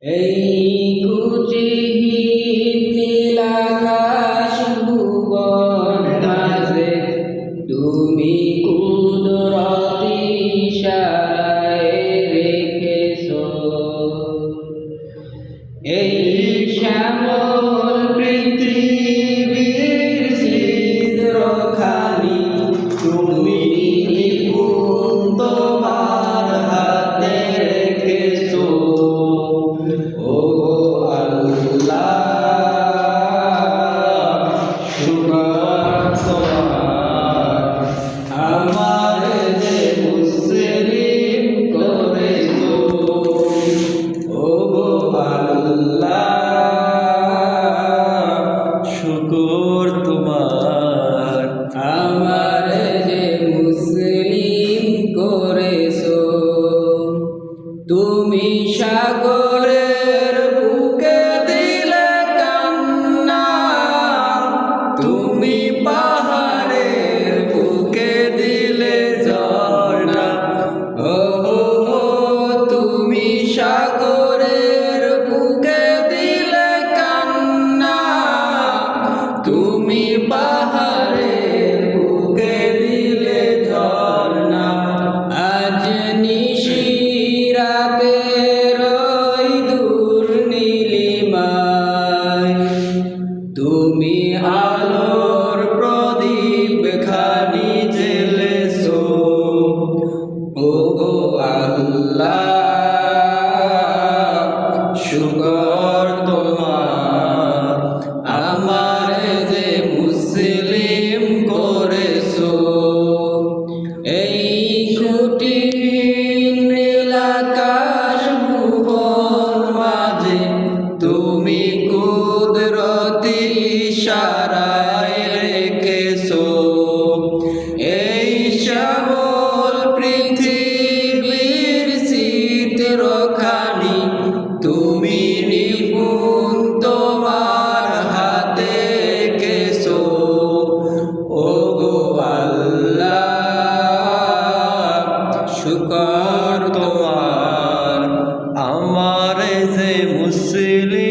এই কুচিহীন নীলাকাশ ভুবন মাঝে তুমি কুদরতি ইশারায় রেখেছো এই শ্যামল পৃথিবীর ছিদ্রখানি তুমি নিপুণ তোমার হাতে রেখেছো। ও আল্লাহ, শুকর তোমার, আমার যে মুসলিম করেছো। ও আল্লাহ, শুকর তোমার, আমার যে মুসলিম করেছো। তুমি সাগরের বুকে দিলে কান্না, তুমি পাহাড়ের বুকে দিলে ঝর্ণা। ও তুমি সাগরের বুকে দিলে কান্না, তুমি পাহাড়ের বুকে দিলে ঝর্ণা। আজ নিশিরাতের ওই দূর নীলিমায় তুমি আলোর প্রদীপ খানি জ্বেলেছো। ও আল্লাহ, শুকর তোমার, আমার যে মুসলিম করেছো। এই কঠিন নীলাকাশ ভুবন মাঝে তুমি কুদরতি ইশারায় রেখেছো। এই শ্যামল পৃথিবীর চিত্রখানি তুমি নিপুণ তোমার হাতে এঁকেছো। ও আল্লাহ, শুকর তোমার, আমার যে মুসলিম